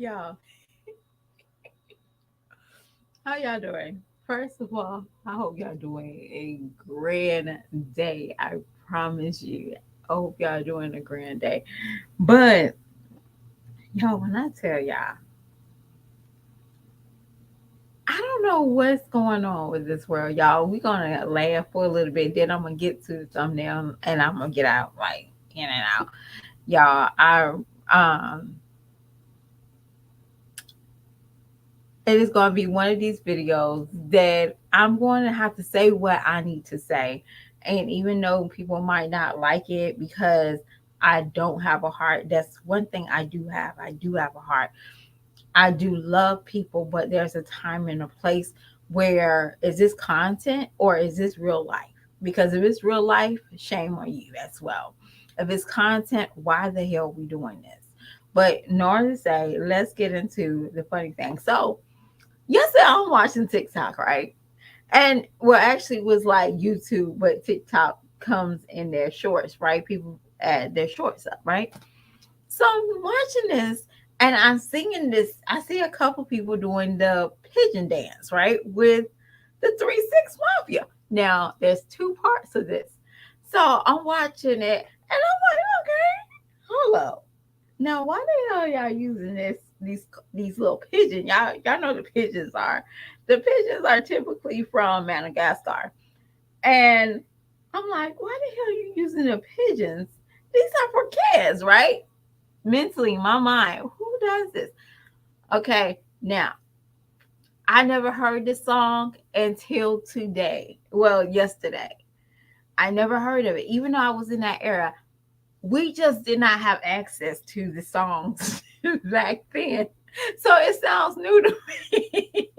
Y'all, how y'all doing? First of all, I hope y'all doing a grand day. I promise you. I hope y'all doing a grand day. But y'all, when I tell y'all, I don't know what's going on with this world, y'all. We're gonna laugh for a little bit, then I'm gonna get to the thumbnail and I'm gonna get out like in and out. Y'all, um it is going to be one of these videos that I'm going to have to say what I need to say. And even though people might not like it because I don't have a heart, that's one thing I do have. I do have a heart. I do love people, but there's a time and a place where is this content or is this real life? Because if it's real life, shame on you as well. If it's content, why the hell are we doing this? But in order to say, let's get into the funny thing. So, yesterday I'm watching TikTok, right? And well, actually, it was like YouTube, but TikTok comes in their shorts, right? People add their shorts up, right? So I'm watching this and I'm singing this. I see a couple people doing the pigeon dance, right? With the 3 6 Mafia. Now, there's two parts of this. So I'm watching it and I'm like, okay, hello. Now, why the hell y'all using these little pigeons? Y'all know the pigeons are. The pigeons are typically from Madagascar. And I'm like, why the hell are you using the pigeons? These are for kids, right? Mentally, my mind, who does this? Okay, now I never heard this song until today. Well, yesterday. I never heard of it. Even though I was in that era, we just did not have access to the songs back then. So it sounds new to me.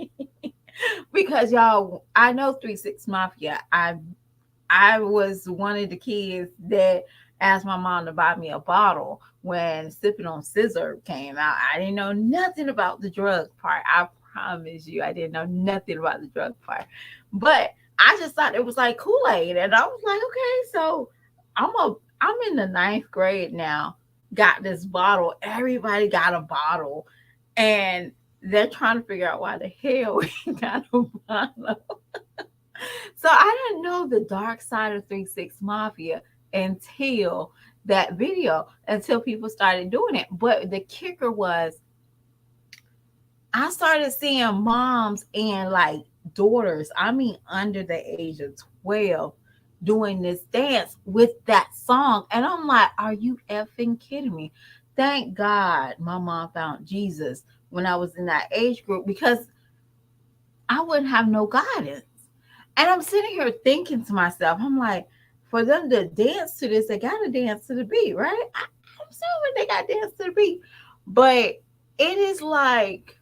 Because y'all, I know 3 6 Mafia. I was one of the kids that asked my mom to buy me a bottle when Sipping on Scissor came out. I didn't know nothing about the drug part. I promise you, I didn't know nothing about the drug part. But I just thought it was like Kool-Aid. And I was like, okay, so I'm in the ninth grade now. Got this bottle. Everybody got a bottle. And they're trying to figure out why the hell we got a bottle. So I didn't know the dark side of 3 6 Mafia until that video, until people started doing it. But the kicker was I started seeing moms and like daughters, I mean under the age of 12, doing this dance with that song. And I'm like, are you effing kidding me? Thank God my mom found Jesus when I was in that age group because I wouldn't have no guidance. And I'm sitting here thinking to myself, I'm like, for them to dance to this, they got to dance to the beat, right? I'm assuming they got to dance to the beat. But it is like,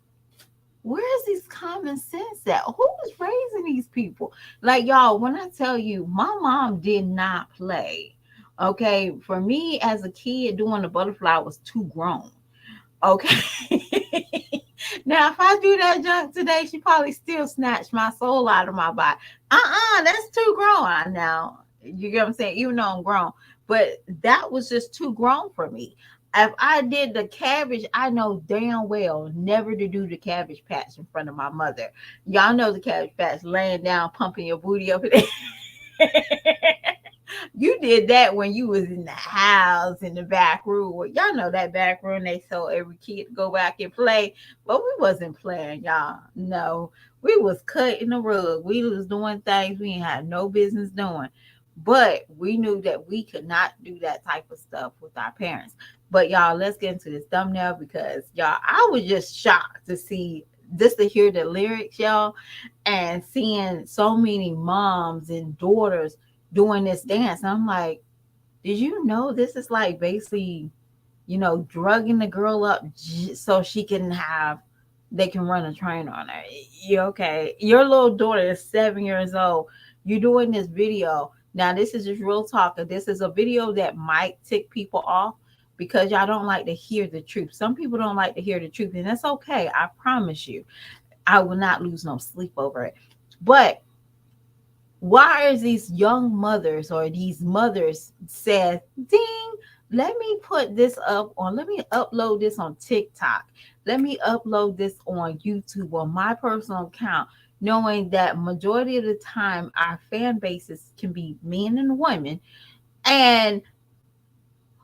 where is this common sense at? Who was raising these people? Like, y'all, when I tell you, my mom did not play. Okay. For me as a kid, doing the butterfly was too grown. Okay. Now, if I do that junk today, she probably still snatch my soul out of my body. That's too grown now. You get what I'm saying? Even though I'm grown, but that was just too grown for me. If I did the cabbage, I know damn well never to do the cabbage patch in front of my mother. Y'all know the cabbage patch, laying down, pumping your booty up there. You did that when you was in the house in the back room. Well, y'all know that back room they told every kid to go back and play, but we wasn't playing, y'all. No, we was cutting the rug. We was doing things we ain't had no business doing. But we knew that we could not do that type of stuff with our parents. But y'all, let's get into this thumbnail because y'all, I was just shocked to see just to hear the lyrics, y'all, and seeing so many moms and daughters doing this dance. And I'm like, did you know this is like basically, drugging the girl up so she can they can run a train on her? You okay? Your little daughter is 7 years old. You're doing this video. Now, this is just real talk. This is a video that might tick people off because y'all don't like to hear the truth. Some people don't like to hear the truth, and that's okay. I promise you, I will not lose no sleep over it. But why is these young mothers or these mothers said, ding, let me put this up on, let me upload this on TikTok. let me upload this on YouTube on my personal account, knowing that majority of the time our fan bases can be men and women, and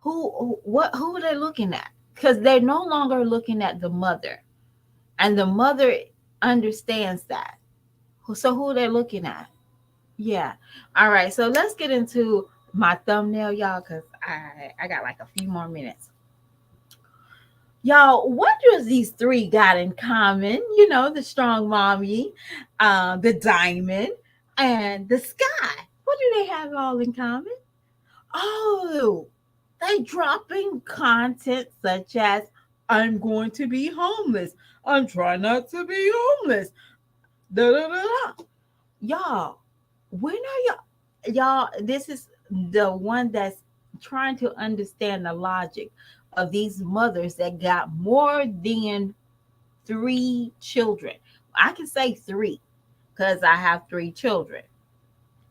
who are they looking at? Because they're no longer looking at the mother, and the mother understands that. So who are they looking at? Yeah. All right. So let's get into my thumbnail, y'all, because I got like a few more minutes. Y'all, what does these three got in common? You know, the strong mommy, the diamond, and the sky. What do they have all in common? Oh, they dropping content such as I'm going to be homeless. I'm trying not to be homeless. Da, da, da, da. Y'all, when are y'all? This is the one that's trying to understand the logic of these mothers that got more than three children. I can say three because I have three children,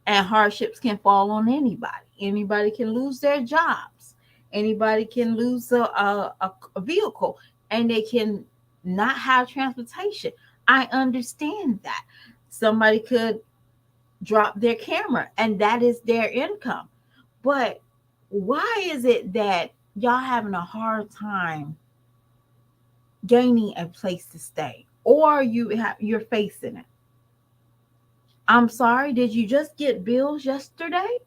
and hardships can fall on anybody. Anybody can lose their jobs. Anybody can lose a vehicle, and they can not have transportation. I understand that. Somebody could drop their camera, and that is their income. But why is it that y'all having a hard time gaining a place to stay, or you're facing it? I'm sorry, did you just get bills yesterday?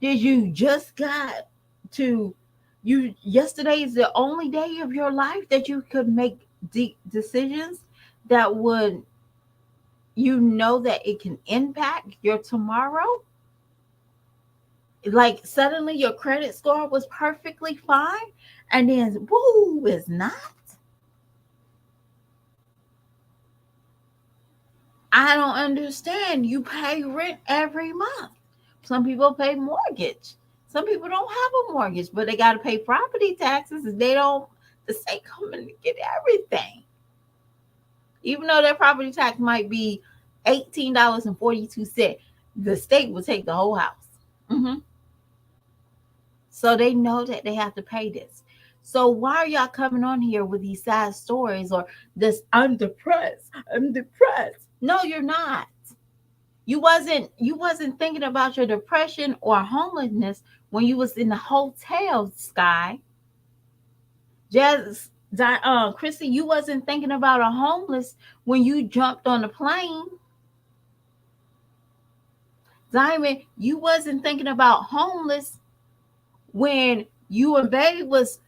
Did you just got to you yesterday is the only day of your life that you could make decisions that would, you know, that it can impact your tomorrow? Like suddenly your credit score was perfectly fine, and then woo, is not. I don't understand. You pay rent every month. Some people pay mortgage. Some people don't have a mortgage, but they got to pay property taxes, and they don't, the state coming to get everything. Even though their property tax might be $18.42, the state will take the whole house. Hmm. So they know that they have to pay this. So why are y'all coming on here with these sad stories or this I'm depressed. I'm depressed. No, you're not. You wasn't thinking about your depression or homelessness when you was in the hotel, Sky. Jazz Chrissy, you wasn't thinking about a homeless when you jumped on the plane. Diamond, you wasn't thinking about homeless when you and Babe was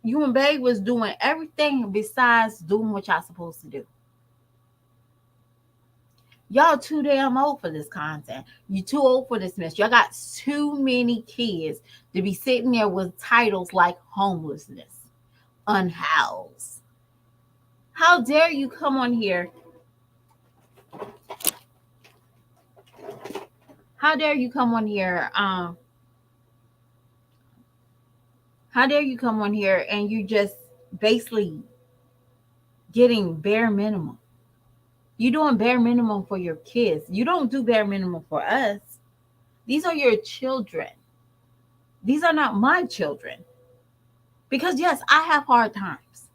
doing everything besides doing what y'all supposed to do. Y'all too damn old for this content. You too old for this mess. Y'all got too many kids to be sitting there with titles like homelessness, unhoused. How dare you come on here? How dare you come on here? How dare you come on here and you just basically getting bare minimum? You doing bare minimum for your kids. You don't do bare minimum for us. These are your children. These are not my children. Because yes, I have hard times.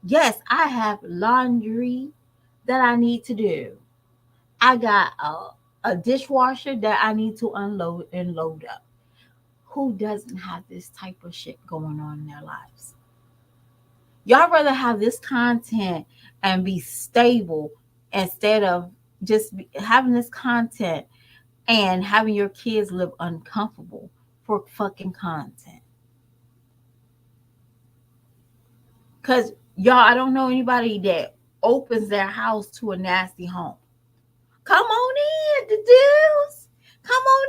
Yes, I have laundry that I need to do. I got a dishwasher that I need to unload and load up. Who doesn't have this type of shit going on in their lives? Y'all rather have this content and be stable instead of just having this content and having your kids live uncomfortable for fucking content. Because y'all, I don't know anybody that opens their house to a nasty home. Come on in, the dudes. Come on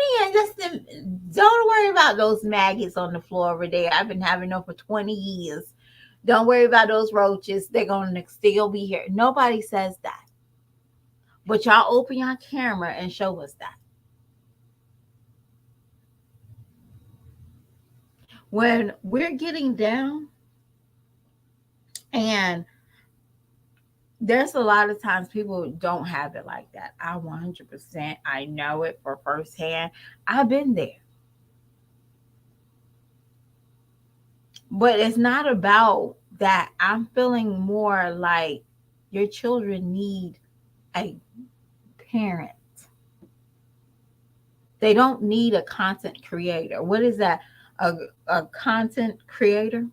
in. Don't worry about those maggots on the floor over there. I've been having them for 20 years. Don't worry about those roaches. They're going to still be here. Nobody says that. But y'all open your camera and show us that. When we're getting down, and there's a lot of times people don't have it like that. I 100%, I know it for firsthand. I've been there. But it's not about that I'm feeling more like your children need a parent. They don't need a content creator. What is that? A, a content creator?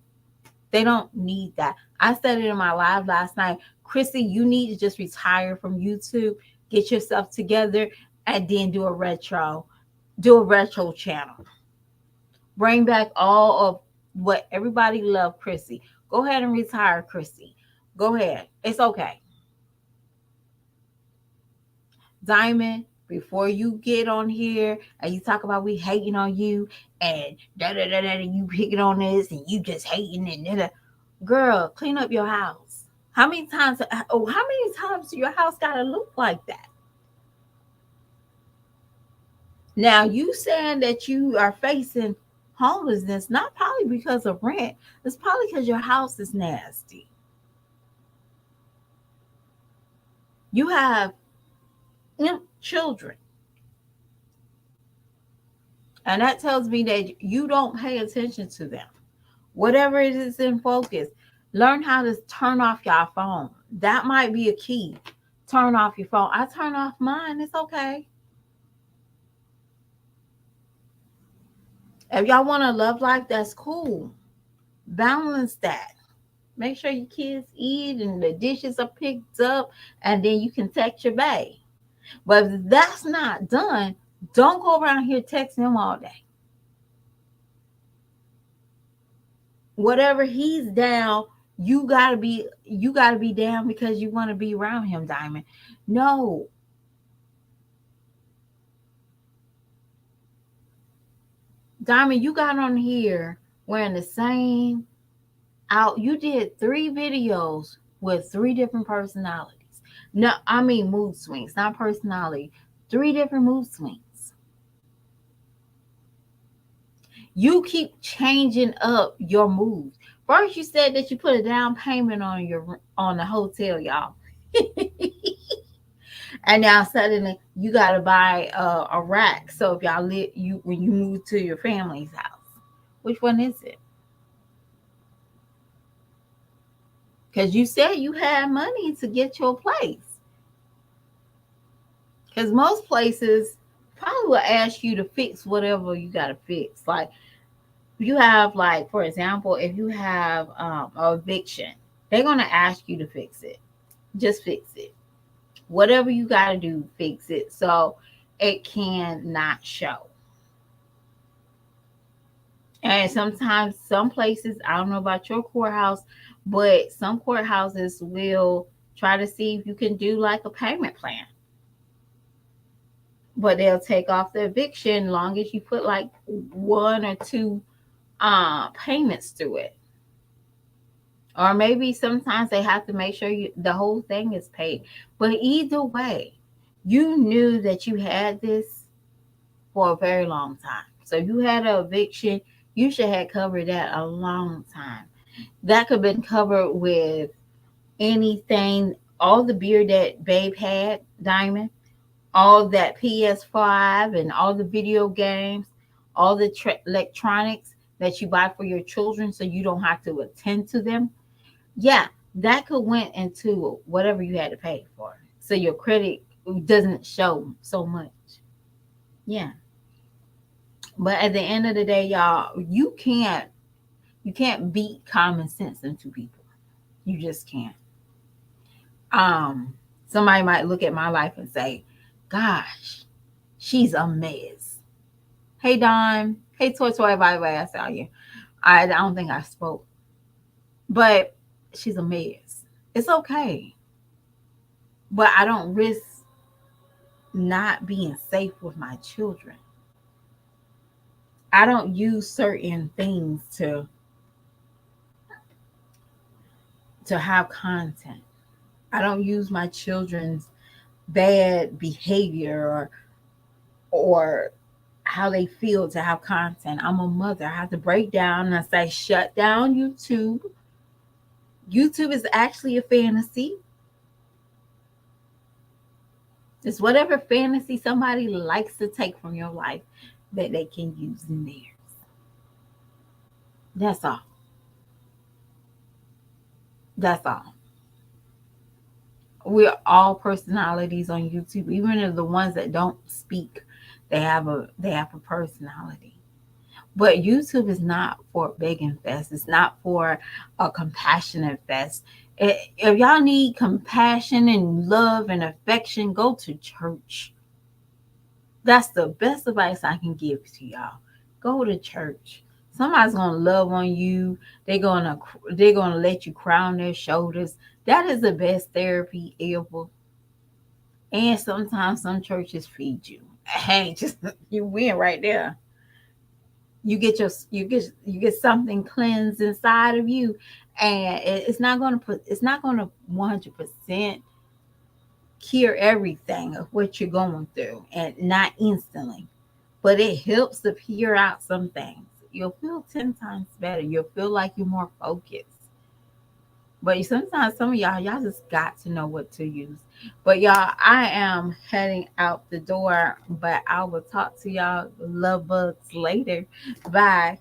They don't need that. I said it in my live last night. Chrissy, you need to just retire from YouTube, get yourself together, and then do a retro channel. Bring back all of what everybody loved, Chrissy. Go ahead and retire, Chrissy. Go ahead. It's okay. Diamond, before you get on here and you talk about we hating on you and da da da da, and you picking on this and you just hating and da da. Girl, clean up your house. How many times? Oh, how many times do your house gotta look like that? Now you saying that you are facing homelessness, not probably because of rent. It's probably because your house is nasty. You have children, and that tells me that you don't pay attention to them. Whatever it is in focus, learn how to turn off your phone. That might be a key. Turn off your phone. I turn off mine. It's okay. If y'all want a love life, that's cool. Balance that. Make sure your kids eat and the dishes are picked up, and then you can text your bae. But if that's not done, don't go around here texting him all day. Whatever he's down, you gotta be down because you want to be around him, Diamond. No, Diamond, you got on here wearing the same out. You did 3 videos with 3 different personalities. No, I mean mood swings, not personality. 3 different mood swings. You keep changing up your moves. First, you said that you put a down payment on the hotel, y'all, and now suddenly you got to buy a rack. So if y'all live you when you move to your family's house, which one is it? Because you said you had money to get your place. Because most places probably will ask you to fix whatever you got to fix. Like you have, like for example, if you have a eviction, they're gonna ask you to fix it. Just fix it. Whatever you got to do, fix it so it can not show. And sometimes some places, I don't know about your courthouse, but some courthouses will try to see if you can do like a payment plan. But they'll take off the eviction long as you put like 1 or 2 payments through it. Or maybe sometimes they have to make sure the whole thing is paid. But either way, you knew that you had this for a very long time. So you had an eviction, you should have covered that a long time. That could have been covered with anything, all the beer that Babe had, Diamond, all that PS5 and all the video games, all the electronics that you buy for your children so you don't have to attend to them. Yeah, that could went into whatever you had to pay for. So your credit doesn't show so much. Yeah. But at the end of the day, y'all, you can't beat common sense into people. You just can't. Um, Somebody might look at my life and say, "Gosh, she's a mess." Hey Don, hey Toy Toy, by the way, I saw you. I don't think I spoke, but she's a mess. It's okay, but I don't risk not being safe with my children. I don't use certain things to have content. I don't use my children's bad behavior or how they feel to have content. I'm a mother. I have to break down and I say, shut down YouTube. YouTube is actually a fantasy. It's whatever fantasy somebody likes to take from your life that they can use in theirs. That's all. That's all. We're all personalities on YouTube, even if the ones that don't speak, they have a personality. But YouTube is not for begging fest. It's not for a compassionate fest. If y'all need compassion and love and affection, go to church. That's the best advice I can give to y'all. Go to church. Somebody's gonna love on you. They're gonna let you cry on their shoulders. That is the best therapy ever. And sometimes some churches feed you. Hey, just you win right there. You get something cleansed inside of you, and it's not gonna 100% cure everything of what you're going through, and not instantly, but it helps to peer out some things. You'll feel 10 times better. You'll feel like you're more focused. But sometimes some of y'all just got to know what to use. But y'all, I am heading out the door, but I will talk to y'all love bugs later. Bye.